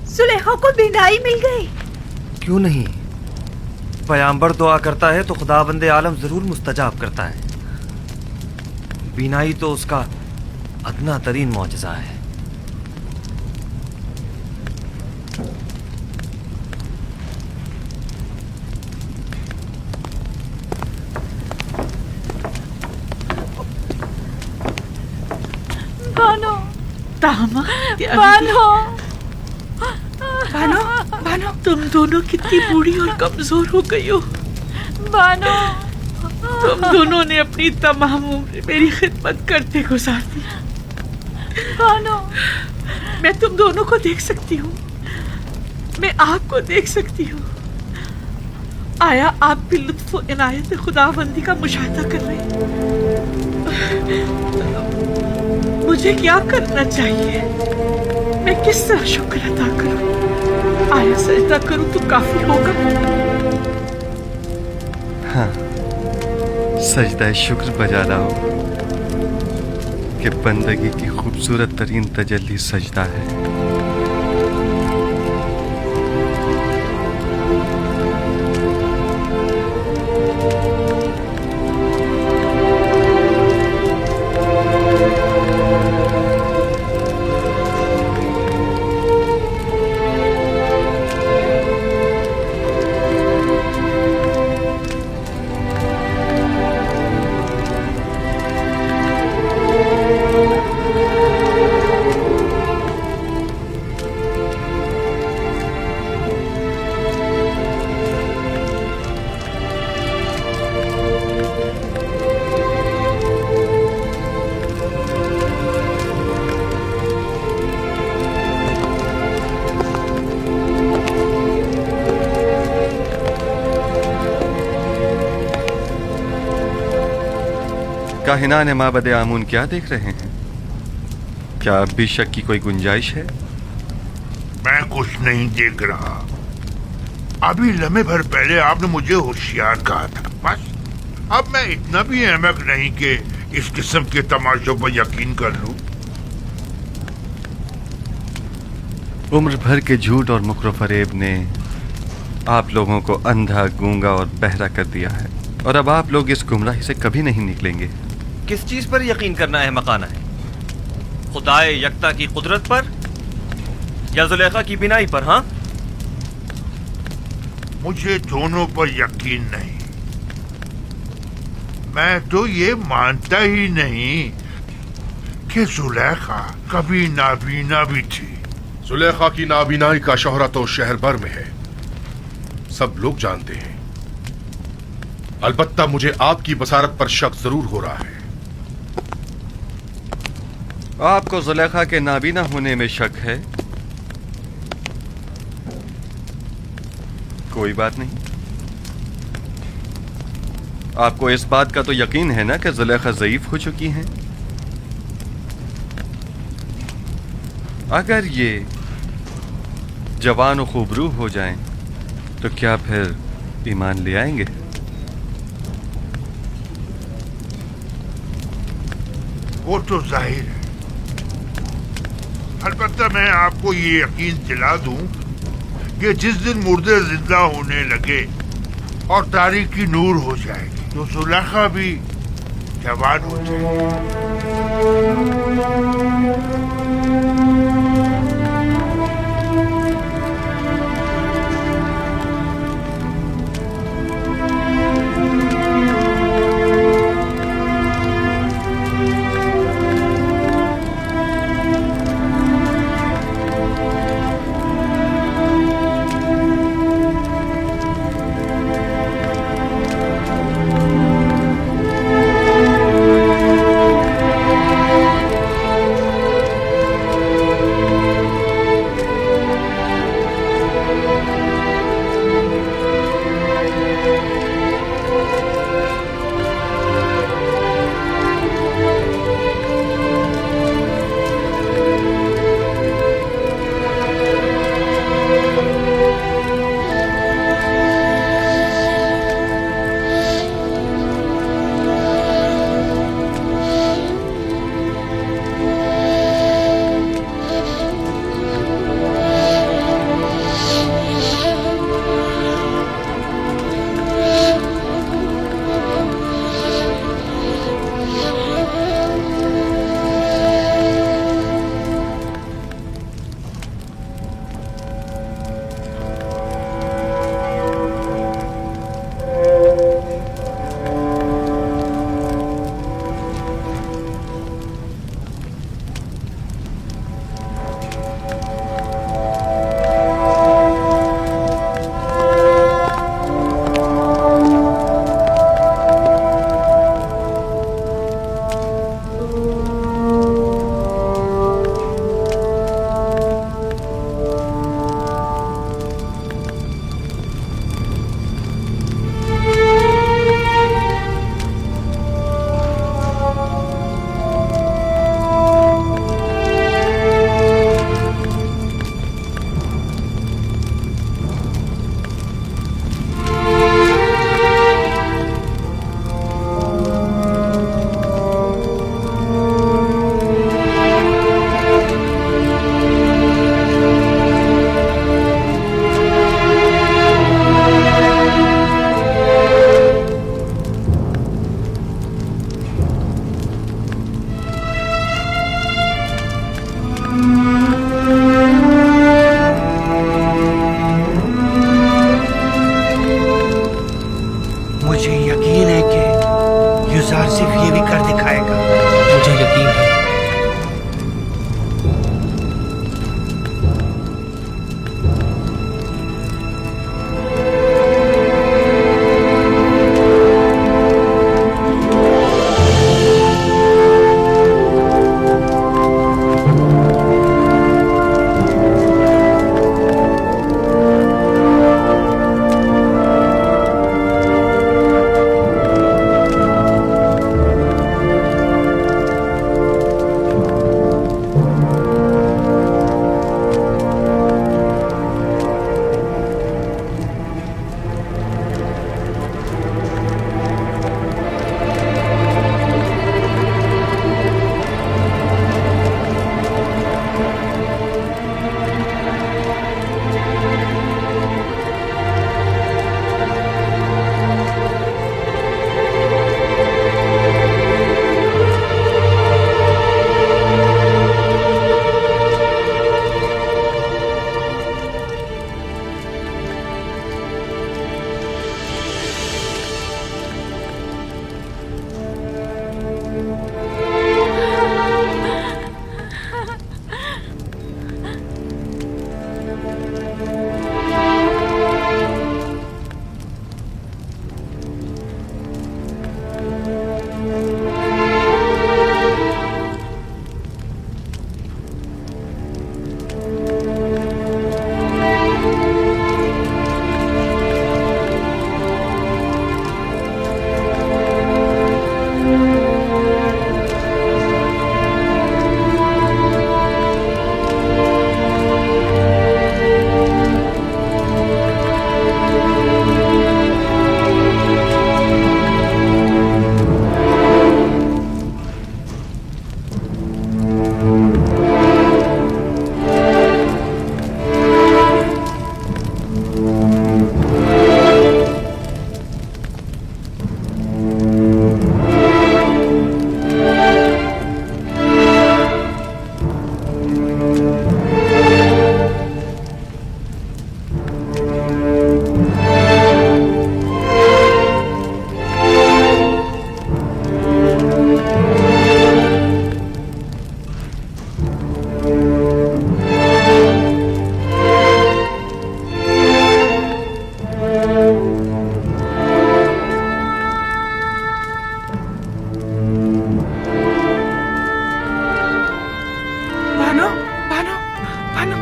زلیخا کو بینائی مل گئی. کیوں نہیں؟ پیامبر دعا کرتا ہے تو خداوند عالم ضرور مستجاب کرتا ہے. بینائی تو اس کا ادنا ترین معجزہ ہے. بانو بانو بانو بانو تم دونوں کتنی بوڑھی اور کمزور ہو گئی ہو. بانو تم دونوں نے اپنی تمام عمر میری خدمت کرتے گزار دی. بانو میں تم دونوں کو دیکھ سکتی ہوں, میں آپ کو دیکھ سکتی ہوں. آیا آپ بھی لطف و عنایت خداوندی کا مشاہدہ کر رہے ہیں؟ مجھے کیا کرنا چاہیے؟ میں کس طرح شکر ادا کروں؟ آیا سجدہ کروں تو کافی ہوگا؟ ہاں, سجدہ شکر بجا لاؤ کہ بندگی کی خوبصورت ترین تجلی سجدہ ہے. کاہنان معبد آمون کیا دیکھ رہے ہیں؟ کیا اب بھی شک کی کوئی گنجائش ہے؟ میں کچھ نہیں دیکھ رہا. ابھی لمحے بھر پہلے آپ نے مجھے ہوشیار کہا تھا. بس اب میں اتنا بھی احمق نہیں کہ اس قسم کے تماشوں پر یقین کر لوں. عمر بھر کے جھوٹ اور مکر و فریب نے آپ لوگوں کو اندھا, گونگا اور بہرا کر دیا ہے, اور اب آپ لوگ اس گمراہی سے کبھی نہیں نکلیں گے. کس چیز پر یقین کرنا ہے مکانہ ہے؟ خدائے یکتا کی قدرت پر یا زلیخا کی بینائی پر؟ ہاں, مجھے دونوں پر یقین نہیں. میں تو یہ مانتا ہی نہیں کہ زلیخا کبھی نابینا بھی تھی. زلیخا کی نابینائی کا شہرت تو شہر بھر میں ہے, سب لوگ جانتے ہیں. البتہ مجھے آپ کی بصارت پر شک ضرور ہو رہا ہے. آپ کو زلیخا کے نابینا ہونے میں شک ہے؟ کوئی بات نہیں. آپ کو اس بات کا تو یقین ہے نا کہ زلیخا ضعیف ہو چکی ہیں. اگر یہ جوان و خوبرو ہو جائیں تو کیا پھر ایمان لے آئیں گے؟ وہ تو ظاہر ہے. البتہ میں آپ کو یہ یقین دلا دوں کہ جس دن مردے زندہ ہونے لگے اور تاریکی نور ہو جائے گی تو زلیخا بھی جوان ہو جائے گی.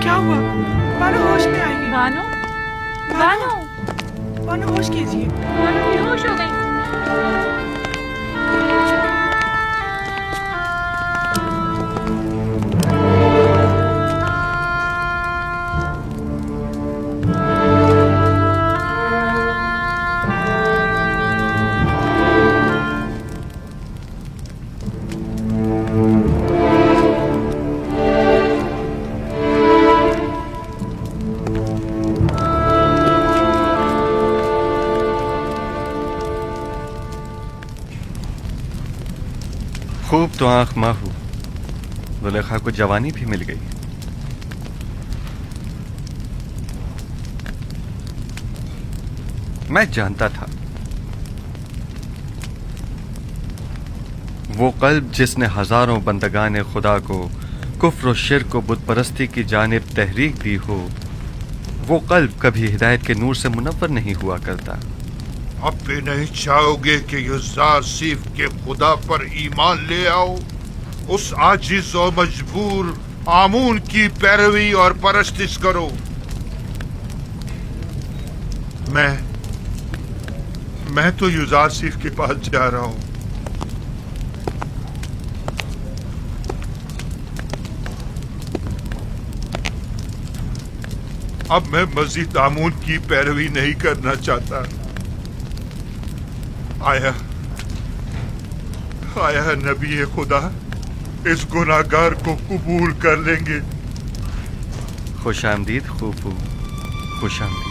क्या हुआ? बानो होश में आइए। बानो बानो बानो होश कीजिए। बानो बेहोश हो गई। खूब तो आंख माहू, जुलेखा को जवानी भी मिल गई। मैं जानता था वो कल्ब जिसने हजारों बंदगाने खुदा को कुफ्र और शिर्क और बुत परस्ती की जानिब तहरीक दी हो, वो कल्ब कभी हिदायत के नूर से मुनव्वर नहीं हुआ करता। अब भी नहीं चाहोगे कि युज़ार सिर्फ के खुदा पर ईमान ले आओ, उस आजिज और मजबूर आमून की पैरवी और परस्तिश करो। मैं तो युज़ार सिर्फ के पास जा रहा हूं। अब मैं मजीद आमून की पैरवी नहीं करना चाहता। आया नबी खुदा इस गुनाहगार को कबूल कर लेंगे। खुश आमदीद खूफू, खुश आमदीद।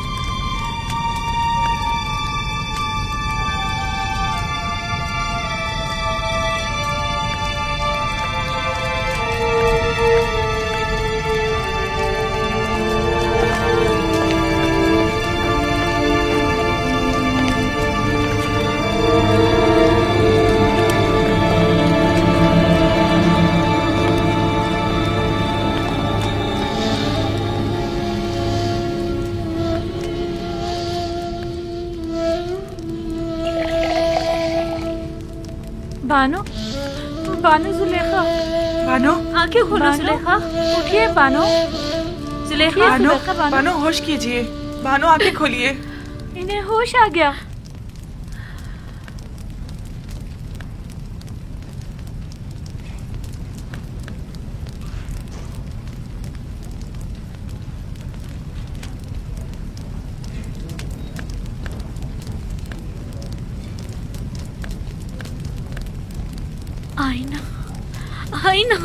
बानो बानो जुलेखा, बानो आंखें खोलो जुलेखा, उठिए बानो। जुलेखा बानो जुलेखा बानो, बानो होश कीजिए। बानो आंखें खोलिए। इन्हें होश आ गया। आईना आईना,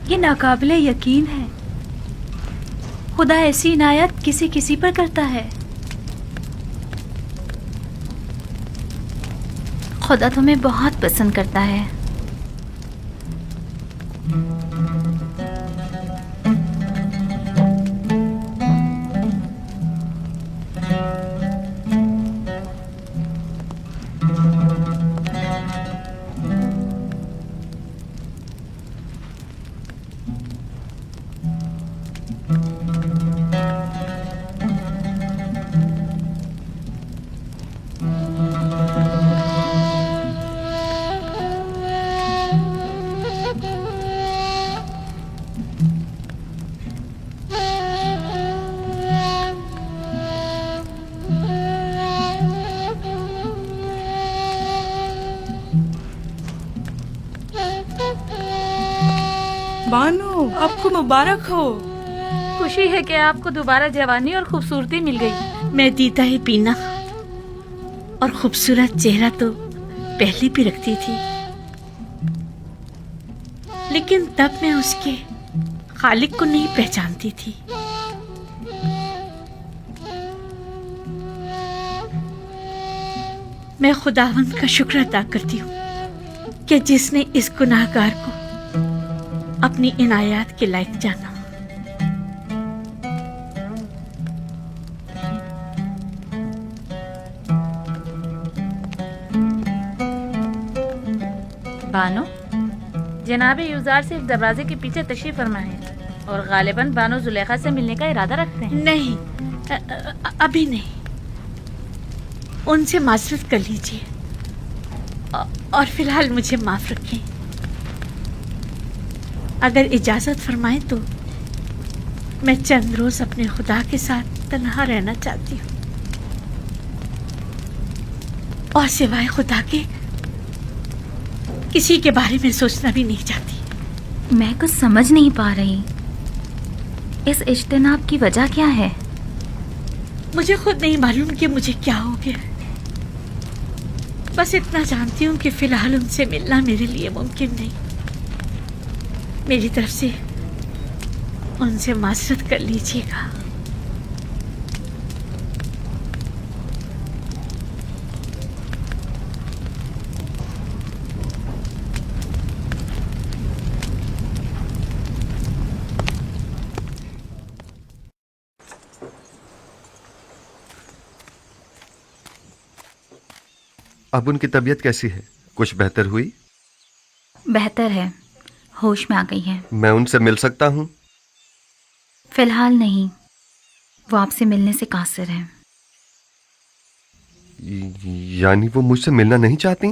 ये नाकाबिले यकीन है, खुदा ऐसी इनायत किसी किसी पर करता है। खुदा तुम्हें बहुत पसंद करता है। बानो, आपको मुबारक हो। खुशी है कि आपको दोबारा जवानी और खूबसूरती मिल गई। मैं दीदा ही पीना और खूबसूरत चेहरा तो पहले भी रखती थी, लेकिन तब मैं उसके खालिक को नहीं पहचानती थी। मैं खुदावंद का शुक्र अदा करती हूँ कि जिसने इस गुनाहगार को अपनी इनायत के लायक जाना। बानो, जनाब यूजार सिर्फ दरवाजे के पीछे तशरीफ फरमा है और गालिबन बानो जुलेखा से मिलने का इरादा रखते हैं। नहीं, अभी नहीं। उनसे माजरत कर लीजिए और फिलहाल मुझे माफ रखें। अगर इजाजत फरमाएं तो मैं चंद रोज अपने खुदा के साथ तन्हा रहना चाहती हूँ और सिवाय खुदा के किसी के बारे में सोचना भी नहीं चाहती। मैं कुछ समझ नहीं पा रही, इस इज्तिनाब की वजह क्या है? मुझे खुद नहीं मालूम कि मुझे क्या हो गया। बस इतना जानती हूँ कि फिलहाल उनसे मिलना मेरे लिए मुमकिन नहीं। मेरी तरफ से उनसे माजरत कर लीजिएगा। अब उनकी तबीयत कैसी है? कुछ बेहतर हुई? बेहतर है, होश में आ गई है। मैं उनसे मिल सकता हूँ? फिलहाल नहीं, वो आपसे मिलने से कासिर है। यानी वो मुझसे मिलना नहीं चाहती?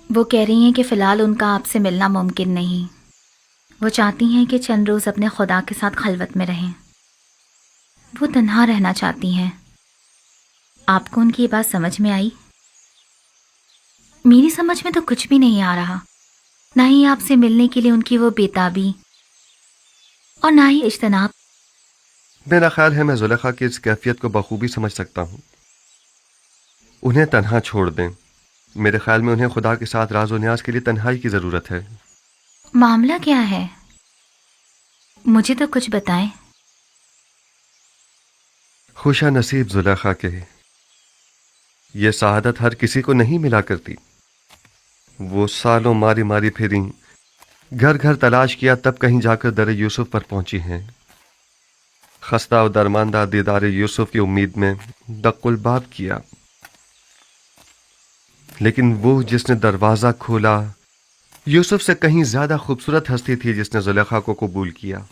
वो कह रही हैं कि फिलहाल उनका आपसे मिलना मुमकिन नहीं। वो चाहती हैं कि चंद रोज अपने खुदा के साथ खलवत में रहें। वो तन्हा रहना चाहती हैं। आपको उनकी ये बात समझ में आई? मेरी समझ में तो कुछ भी नहीं आ रहा, ना ही आपसे मिलने के लिए उनकी वो बेताबी और ना ही इज्तनाब। मेरा ख्याल है मैं जुलेखा की इस कैफियत को बखूबी समझ सकता हूँ। उन्हें तन्हा छोड़ दें। मेरे ख्याल में उन्हें खुदा के साथ राज और न्याज के लिए तन्हाई की ज़रूरत है। मामला क्या है? मुझे तो कुछ बताएं। खुशा नसीब जुलेखा के, ये सआदत हर किसी को नहीं मिला करती। वो सालों मारी मारी फिरी, घर घर तलाश किया, तब कहीं जाकर दर यूसुफ पर पहुंची हैं। खस्ता और दरमानदा दीदार यूसुफ की उम्मीद में दक्कुल बाब किया, लेकिन वो जिसने दरवाजा खोला यूसुफ से कहीं ज्यादा खूबसूरत हस्ती थी जिसने जुलेखा को कबूल किया।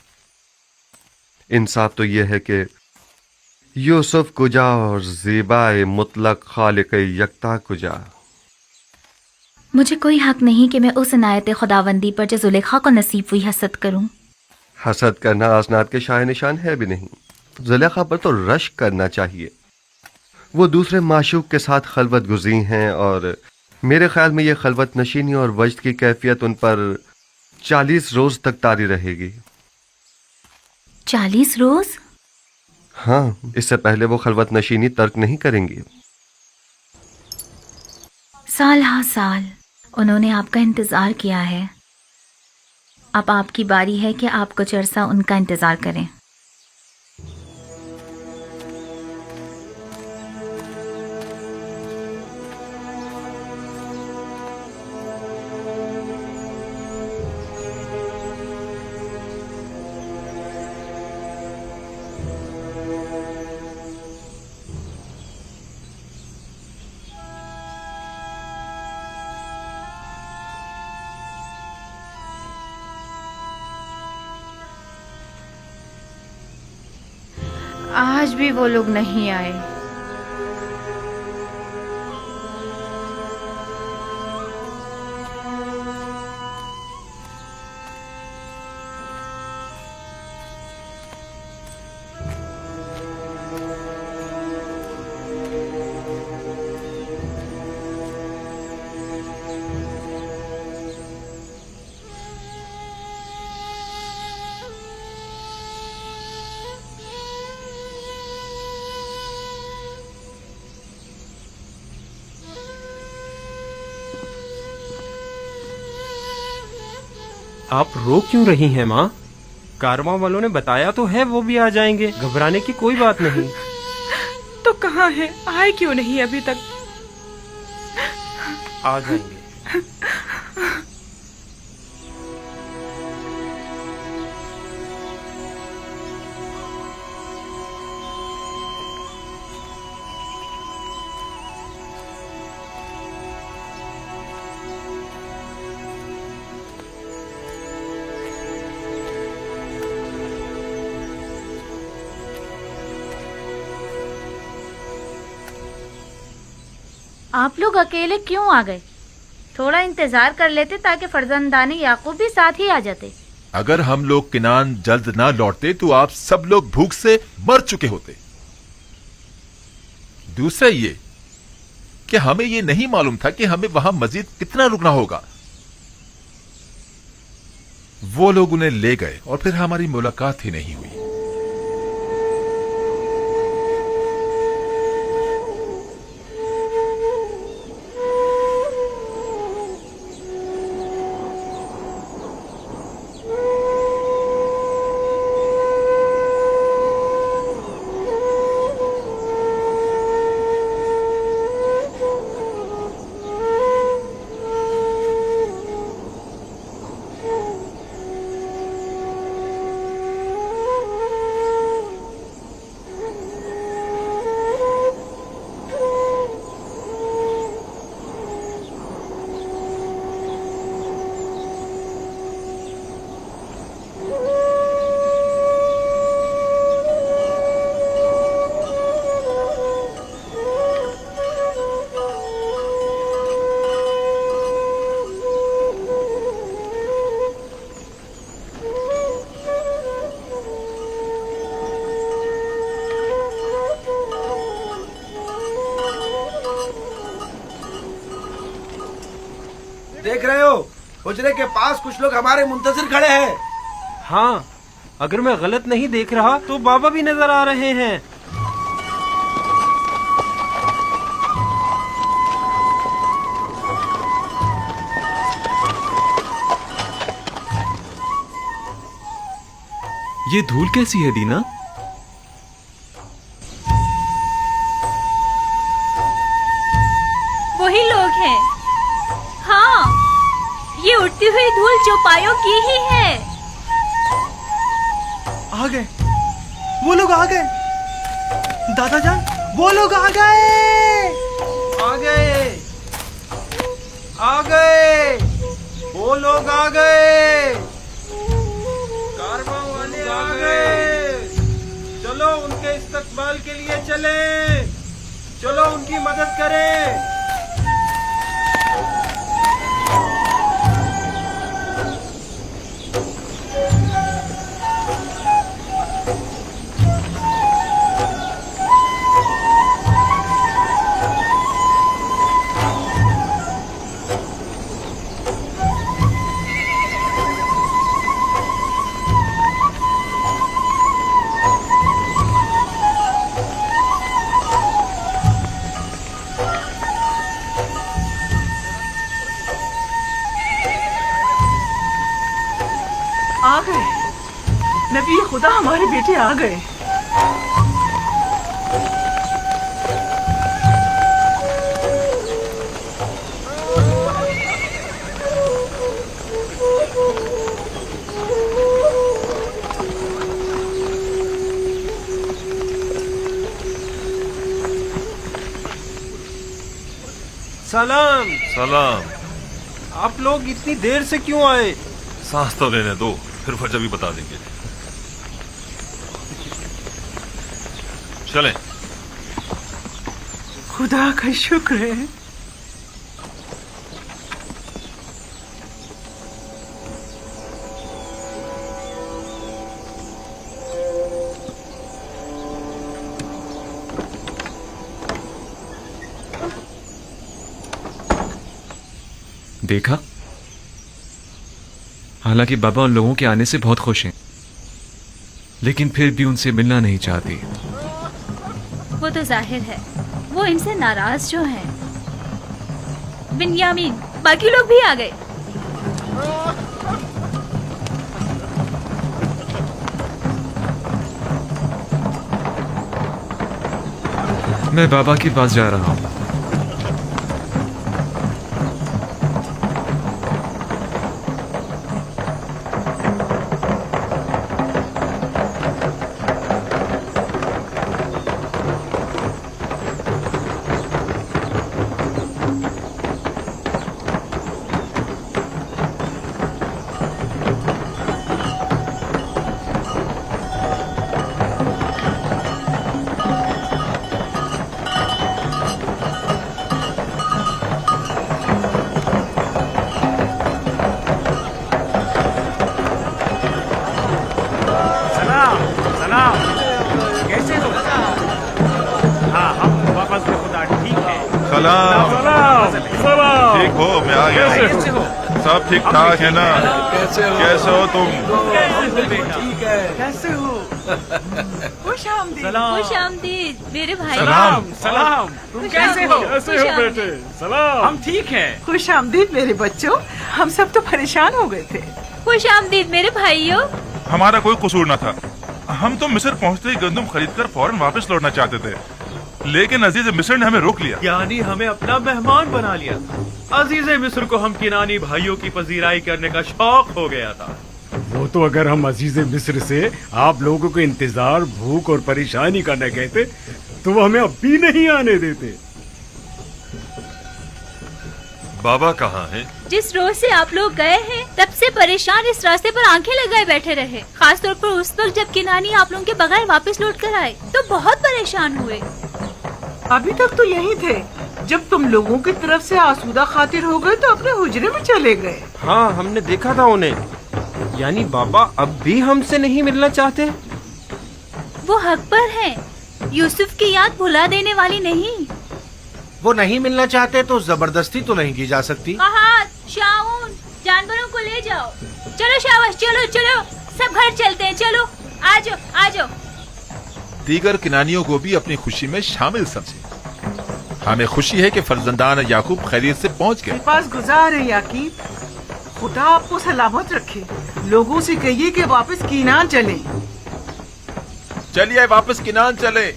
इंसाफ तो यह है कि यूसुफ कुजा और ज़ीबाए मुतलक खालिक यकता कुजा। मुझे कोई हक नहीं कि मैं उस इनायत खुदावंदी पर जो जुलेखा को नसीब हुई हसद करूं। हसद करना आसनाद के शाय निशान है भी नहीं। जुलेखा पर तो रश्क करना चाहिए। वो दूसरे माशूक के साथ खलवत गुज़ी हैं और मेरे ख्याल में ये खलवत नशीनी और वजद की कैफियत उन पर 40 रोज तक तारी रहेगी। 40 रोज? हाँ, इससे पहले वो खलवत नशीनी तर्क नहीं करेंगी। साल हा साल उन्होंने आपका इंतजार किया है। अब आपकी बारी है कि आप कुछ अरसा उनका इंतजार करें। आज भी वो लोग नहीं आए। आप रो क्यों रही हैं माँ? कारवां वालों ने बताया तो है वो भी आ जाएंगे, घबराने की कोई बात नहीं। तो कहाँ है, आए क्यों नहीं अभी तक? आ जाएंगे। आप लोग अकेले क्यों आ गए? थोड़ा इंतजार कर लेते ताकि फर्जंदानी याकूब भी साथ ही आ जाते। अगर हम लोग किनान जल्द ना लौटते तो आप सब लोग भूख से मर चुके होते। दूसरा ये कि हमें ये नहीं मालूम था कि हमें वहां मजीद कितना रुकना होगा। वो लोग उन्हें ले गए और फिर हमारी मुलाकात ही नहीं हुई। देख रहे हो, हुजरे के पास कुछ लोग हमारे मुंतजिर खड़े हैं। हाँ, अगर मैं गलत नहीं देख रहा तो बाबा भी नजर आ रहे हैं। ये धूल कैसी है दीना? वही लोग हैं। हाँ, ये उड़ती हुई धूल चौपायों की ही है। आ गए, वो लोग आ गए। दादा जान, वो लोग आ गए। आ गए, आ गए, वो लोग आ गए, कारवां वाले आ गए। चलो उनके इस्तकबाल के लिए चले, चलो उनकी मदद करें। आ गए, नबी खुदा हमारे बेटे आ गए। सलाम। सलाम। आप लोग इतनी देर से क्यों आए? सांस तो लेने दो, फिर वजह भी बता देंगे। चलें। खुदा का शुक्र है। देखा, हालांकि बाबा उन लोगों के आने से बहुत खुश हैं, लेकिन फिर भी उनसे मिलना नहीं चाहती। वो तो जाहिर है, वो इनसे नाराज जो हैं। बिन्यामीन, बाकी लोग भी आ गए। मैं बाबा के पास जा रहा हूँ। ठीक हो? मैं आ गया। सब ठीक ठाक है ना? कैसे हो तुम? कैसे हो? खुश आमदीद मेरे भाई। सलाम। तुम कैसे हो? बेटे? हम ठीक हैं। खुश आमदीद मेरे बच्चों। हम सब तो परेशान हो गए थे। खुश आमदीद मेरे भाइयों। हमारा कोई कसूर न था। हम तो मिस्र पहुंचते ही गंदम खरीदकर फौरन वापस लौटना चाहते थे, लेकिन अजीज मिस्र ने हमें रोक लिया। यानी हमें अपना मेहमान बना लिया। अजीज मिस्र को हम किनानी भाइयों की पजीराई करने का शौक हो गया था। वो तो अगर हम अजीज मिस्र से आप लोगों को इंतजार, भूख और परेशानी का न कहते तो वो हमें अब भी नहीं आने देते। बाबा कहाँ हैं? जिस रोज से आप लोग गए हैं तब से परेशान इस रास्ते पर आंखें लगाए बैठे रहे। खास तौर पर उस वक्त जब किनानी आप लोगों के बगैर वापस लौट कर आए तो बहुत परेशान हुए। अभी तक तो यही थे, जब तुम लोगों की तरफ से आसूदा खातिर हो गए तो अपने हुजरे में चले गए। हाँ, हमने देखा था उन्हें। यानी बाबा अब भी हमसे नहीं मिलना चाहते? वो हक पर हैं। यूसुफ की याद भुला देने वाली नहीं। वो नहीं मिलना चाहते तो जबरदस्ती तो नहीं की जा सकती। कहात, शाऊन, जानवरों को ले जाओ। चलो शाबाश, चलो चलो, सब घर चलते हैं। चलो आ जाओ, आ जाओ। दीगर किनानियों को भी अपनी खुशी में शामिल समझे। हमें खुशी है कि फर्जंदान याकूब खैरियत से पहुंच गए। पास गुजार है याकीब, खुदा आपको सलामत रखे। लोगों से कहिए कि वापस कीनान चले। चलिए वापस किनान चले।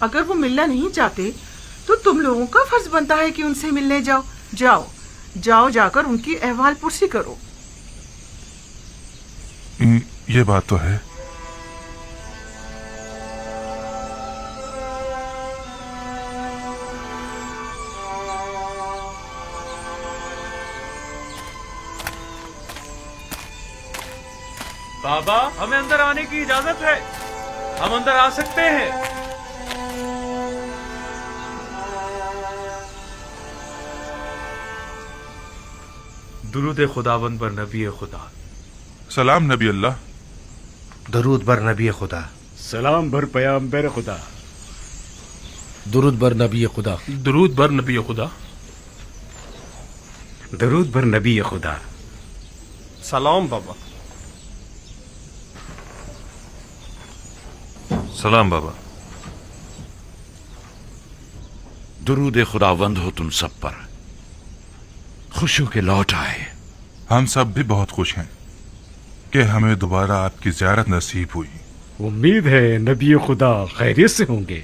अगर वो मिलना नहीं चाहते तो तुम लोगों का फर्ज बनता है कि उनसे मिलने जाओ। जाओ जाओ, जाकर उनकी अहवाल पुरसी करो। ये बात तो है। बाबा, हमें अंदर आने की इजाजत है। हम अंदर आ सकते हैं। दुरूद खुदावंद पर नबी खुदा। सलाम नबी अल्लाह। दरूद बर नबी खुदा। सलाम बर पैगंबर खुदा। दुरूद बर नबी खुदा। दुरूद बर नबी खुदा। दरूद बर नबी खुदा। सलाम बाबा। सलाम बाबा। दुरूद खुदावंद हो तुम सब पर। खुशियों के लौट आए। हम सब भी बहुत खुश हैं कि हमें दोबारा आपकी ज़ियारत नसीब हुई। उम्मीद है नबी खुदा खैरियत से होंगे।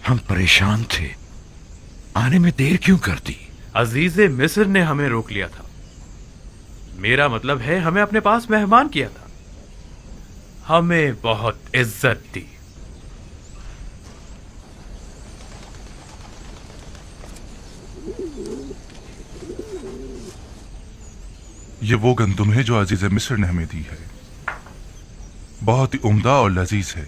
हम परेशान थे, आने में देर क्यों कर दी? अजीज मिस्र ने हमें रोक लिया था। मेरा मतलब है हमें अपने पास मेहमान किया था। हमें बहुत इज्जत दी। ये वो गंदुम है जो अजीज मिस्र ने हमें दी है। बहुत ही उम्दा और लजीज है।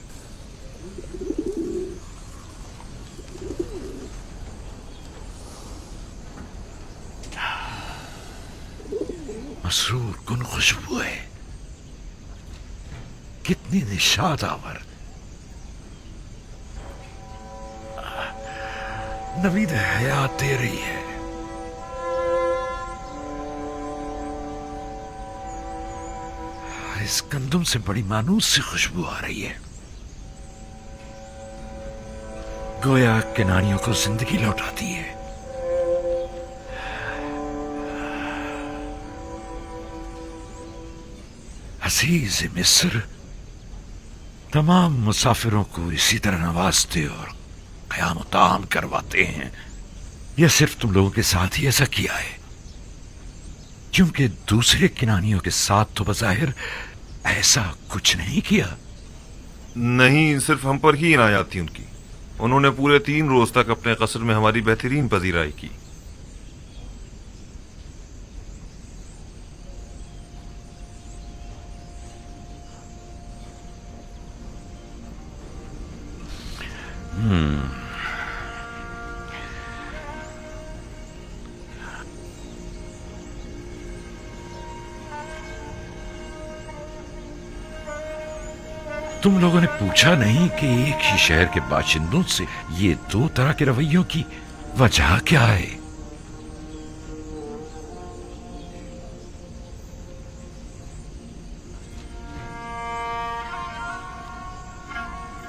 मसरूर कुन खुशबू है, कितनी निशात आवर। नवीद हयात दे रही है। इस गंदम से बड़ी मानूस सी खुशबू आ रही है, गोया किनारियों को जिंदगी लौटाती है। अजीज मिस्र तमाम मुसाफिरों को इसी तरह नवाजते और क़याम ताम करवाते हैं, या सिर्फ तुम लोगों के साथ ही ऐसा किया है? क्योंकि दूसरे किनानियों के साथ तो बज़ाहिर ऐसा कुछ नहीं किया। नहीं, सिर्फ हम पर ही इनायत थी उनकी। उन्होंने पूरे 3 रोज तक अपने कसर में हमारी बेहतरीन पजीराई की। तुम लोगों ने पूछा नहीं कि एक ही शहर के बाशिंदों से ये 2 तरह के रवैयों की वजह क्या है?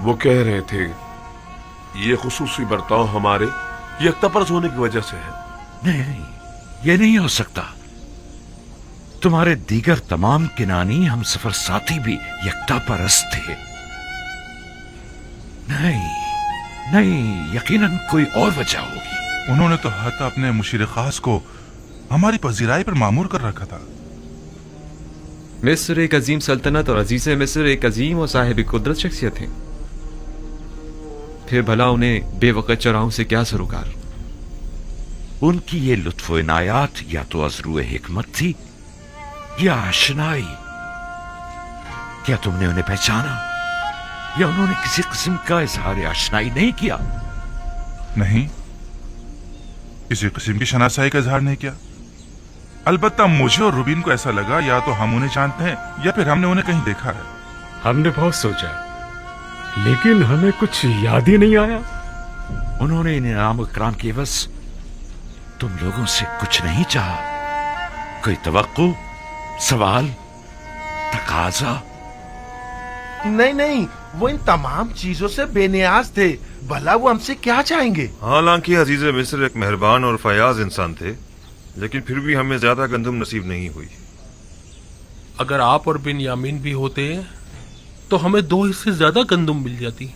वो कह रहे थे ये खुसूसी बर्ताव हमारे यकतापरस्त होने की वजह से है। नहीं, ये नहीं हो सकता। तुम्हारे दीगर तमाम किनानी हम सफर साथी भी यकता परस्त थे। नहीं, यकीनन कोई और वजह होगी। उन्होंने तो हत अपने मुशीर खास को हमारी पजीराई पर मामूर कर रखा था। मिस्र एक अजीम सल्तनत और अजीज मिस्र एक अजीम और साहिब कुदरत शख्सियत हैं। फिर भला उन्हें बेवकत चौराहों से क्या सरोकार? उनकी ये लुत्फ इनायात या तो अजरू हिकमत थी या आशनाई। क्या तुमने उन्हें पहचाना या उन्होंने किसी किस्म का इजहार आशनाई नहीं किया? नहीं, किसी किस्म की शनासाई का इजहार नहीं किया। अलबत्ता मुझे और रुबीन को ऐसा लगा या तो हम उन्हें जानते हैं या फिर हमने उन्हें कहीं देखा है। हमने बहुत सोचा, लेकिन हमें कुछ याद ही नहीं आया। उन्होंने इन इनाम इकराम के एवज तुम लोगों से कुछ नहीं चाहा? कोई तवक्को, सवाल, तकाजा? नहीं, वो इन तमाम चीजों से बेनियाज थे। भला वो हमसे क्या चाहेंगे? हालांकि अजीज मिस्र एक मेहरबान और फयाज इंसान थे, लेकिन फिर भी हमें ज्यादा गंदम नसीब नहीं हुई। अगर आप और बिन यामीन भी होते तो हमें 2 हिस्से ज्यादा गंदम मिल जाती।